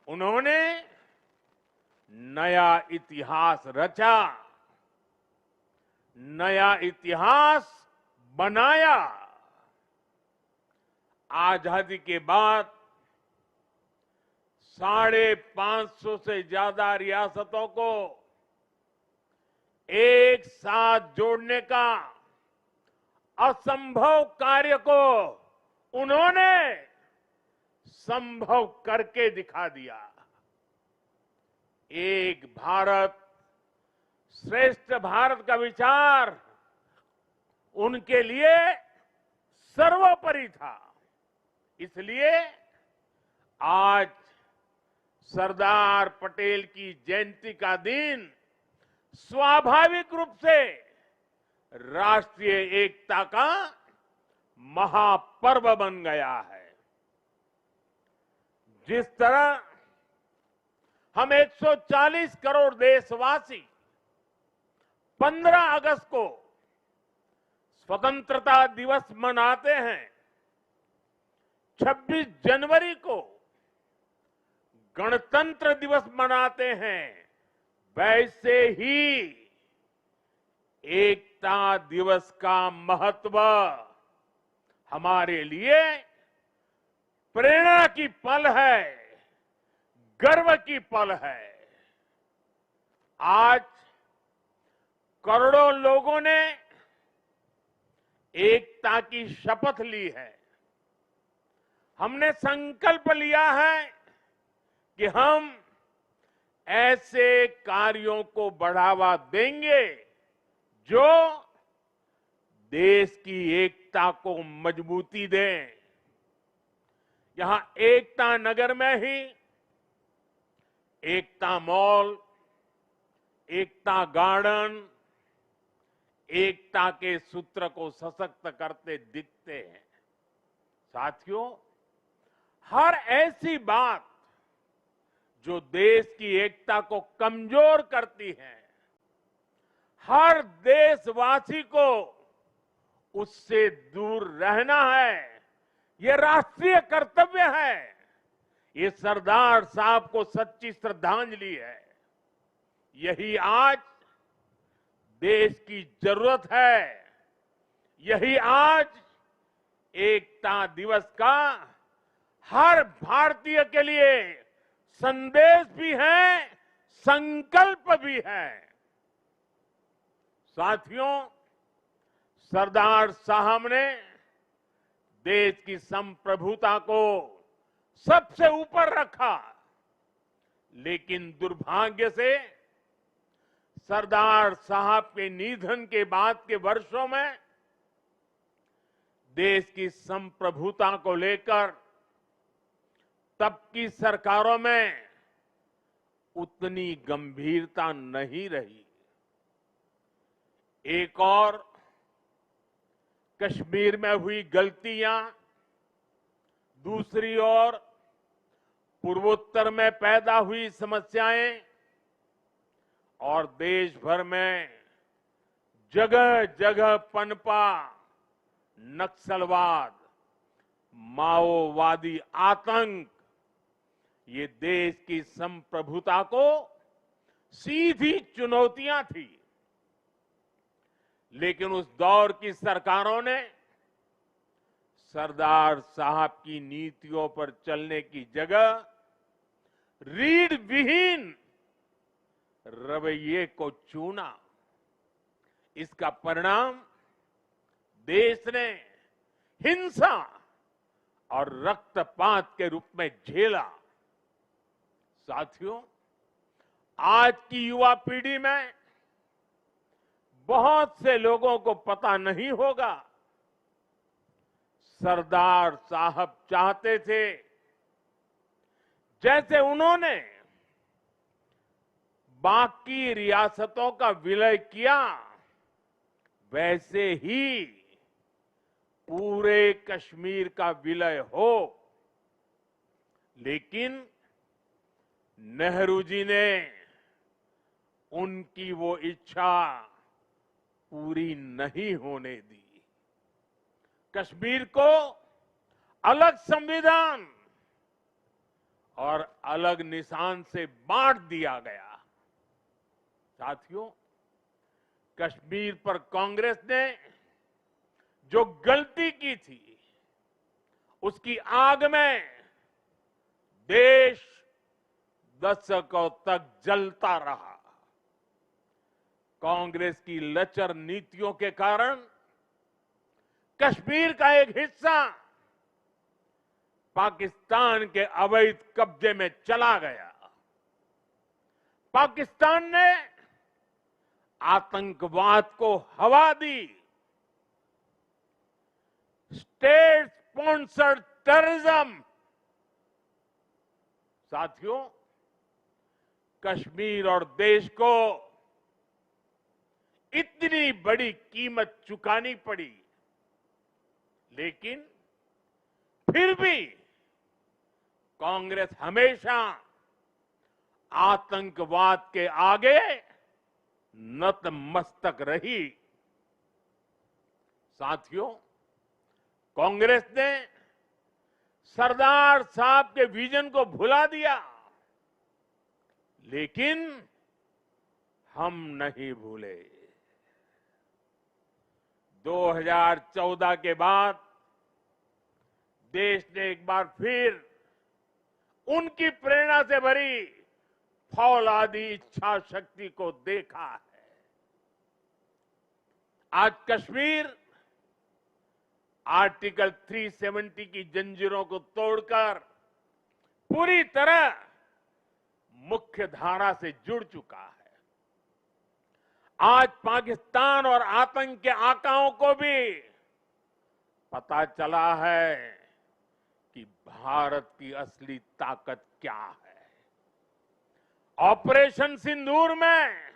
उन्होंने नया इतिहास रचा, नया इतिहास बनाया। आजादी के बाद 550 से ज्यादा रियासतों को एक साथ जोड़ने का असंभव कार्य को उन्होंने संभव करके दिखा दिया। एक भारत श्रेष्ठ भारत का विचार उनके लिए सर्वोपरि था। इसलिए आज सरदार पटेल की जयंती का दिन स्वाभाविक रूप से राष्ट्रीय एकता का महापर्व बन गया है। जिस तरह हम 140 करोड़ देशवासी 15 अगस्त को स्वतंत्रता दिवस मनाते हैं, 26 जनवरी को गणतंत्र दिवस मनाते हैं, वैसे ही एकता दिवस का महत्व हमारे लिए प्रेरणा की पल है, गर्व की पल है। आज करोड़ों लोगों ने एकता की शपथ ली है। हमने संकल्प लिया है कि हम ऐसे कार्यों को बढ़ावा देंगे जो देश की एकता को मजबूती दें। यहां एकता नगर में ही एकता मॉल, एकता गार्डन, एकता के सूत्र को सशक्त करते दिखते हैं। साथियों, हर ऐसी बात जो देश की एकता को कमजोर करती है, हर देशवासी को उससे दूर रहना है। ये राष्ट्रीय कर्तव्य है। ये सरदार साहब को सच्ची श्रद्धांजलि है। यही आज देश की जरूरत है। यही आज एकता दिवस का हर भारतीय के लिए संदेश भी है, संकल्प भी है। साथियों, सरदार साहब ने देश की संप्रभुता को सबसे ऊपर रखा, लेकिन दुर्भाग्य से सरदार साहब के निधन के बाद के वर्षों में देश की संप्रभुता को लेकर तब की सरकारों में उतनी गंभीरता नहीं रही। एक और कश्मीर में हुई गलतियां, दूसरी ओर पूर्वोत्तर में पैदा हुई समस्याएं और देश भर में जगह जगह पनपा नक्सलवाद, माओवादी आतंक, ये देश की संप्रभुता को सीधी चुनौतियां थी। लेकिन उस दौर की सरकारों ने सरदार साहब की नीतियों पर चलने की जगह रीढ़ विहीन रवैये को चुना। इसका परिणाम देश ने हिंसा और रक्तपात के रूप में झेला। साथियों, आज की युवा पीढ़ी में बहुत से लोगों को पता नहीं होगा, सरदार साहब चाहते थे जैसे उन्होंने बाकी रियासतों का विलय किया, वैसे ही पूरे कश्मीर का विलय हो। लेकिन नेहरू जी ने उनकी वो इच्छा पूरी नहीं होने दी। कश्मीर को अलग संविधान और अलग निशान से बांट दिया गया। साथियों, कश्मीर पर कांग्रेस ने जो गलती की थी, उसकी आग में देश दशकों तक जलता रहा। कांग्रेस की लचर नीतियों के कारण कश्मीर का एक हिस्सा पाकिस्तान के अवैध कब्जे में चला गया। पाकिस्तान ने आतंकवाद को हवा दी। State sponsored terrorism. साथियों, कश्मीर और देश को इतनी बड़ी कीमत चुकानी पड़ी, लेकिन फिर भी कांग्रेस हमेशा आतंकवाद के आगे नतमस्तक रही। साथियों, कांग्रेस ने सरदार साहब के विजन को भुला दिया, लेकिन हम नहीं भूले। 2014 के बाद देश ने एक बार फिर उनकी प्रेरणा से भरी फौलादी इच्छा शक्ति को देखा है। आज कश्मीर आर्टिकल 370 की जंजीरों को तोड़कर पूरी तरह मुख्य धारा से जुड़ चुका है। आज पाकिस्तान और आतंक के आकाओं को भी पता चला है कि भारत की असली ताकत क्या है। ऑपरेशन सिंदूर में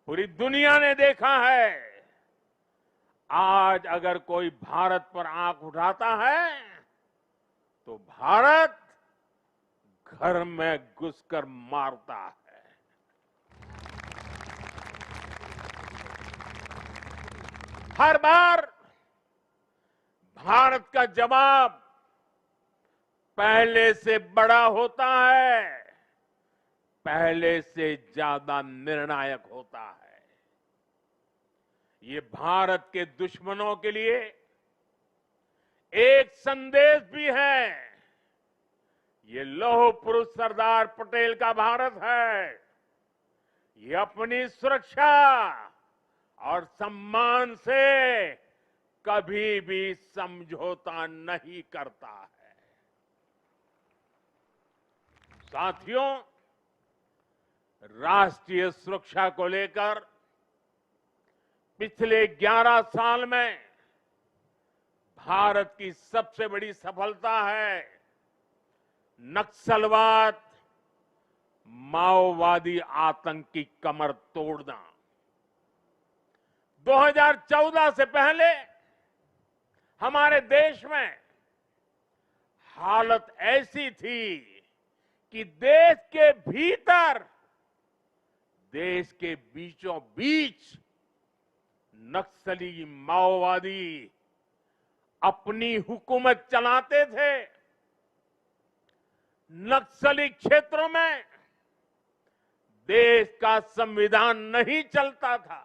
पूरी दुनिया ने देखा है, आज अगर कोई भारत पर आंख उठाता है तो भारत घर में घुसकर मारता है। हर बार भारत का जवाब पहले से बड़ा होता है, पहले से ज्यादा निर्णायक होता है। ये भारत के दुश्मनों के लिए एक संदेश भी है। ये लौह पुरुष सरदार पटेल का भारत है। ये अपनी सुरक्षा और सम्मान से कभी भी समझौता नहीं करता है। साथियों, राष्ट्रीय सुरक्षा को लेकर पिछले 11 साल में भारत की सबसे बड़ी सफलता है नक्सलवाद, माओवादी आतंक की कमर तोड़ना। 2014 से पहले हमारे देश में हालत ऐसी थी कि देश के भीतर, देश के बीचों बीच नक्सली माओवादी अपनी हुकूमत चलाते थे। नक्सली क्षेत्रों में देश का संविधान नहीं चलता था।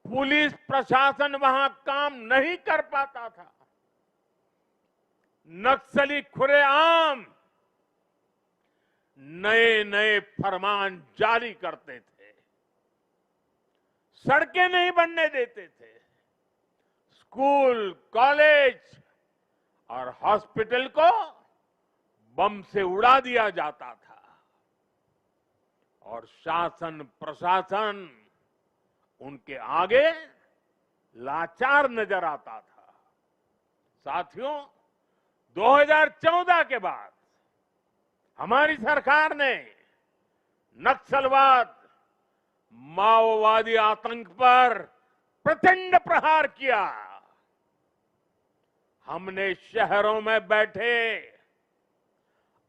पुलिस प्रशासन वहां काम नहीं कर पाता था। नक्सली खुलेआम नए नए फरमान जारी करते थे, सड़कें नहीं बनने देते थे, स्कूल, कॉलेज और हॉस्पिटल को बम से उड़ा दिया जाता था और शासन प्रशासन उनके आगे लाचार नजर आता था। साथियों, 2014 के बाद हमारी सरकार ने नक्सलवाद, माओवादी आतंक पर प्रचंड प्रहार किया। हमने शहरों में बैठे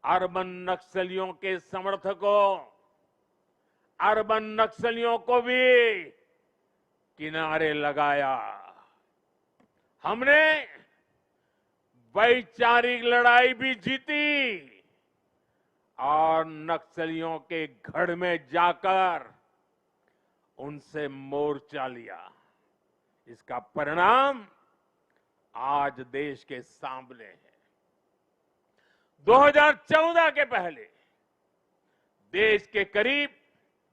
अर्बन नक्सलियों के समर्थकों, अर्बन नक्सलियों को भी किनारे लगाया। हमने वैचारिक लड़ाई भी जीती और नक्सलियों के गढ़ में जाकर उनसे मोर्चा लिया। इसका परिणाम आज देश के सामने है। 2014 के पहले देश के करीब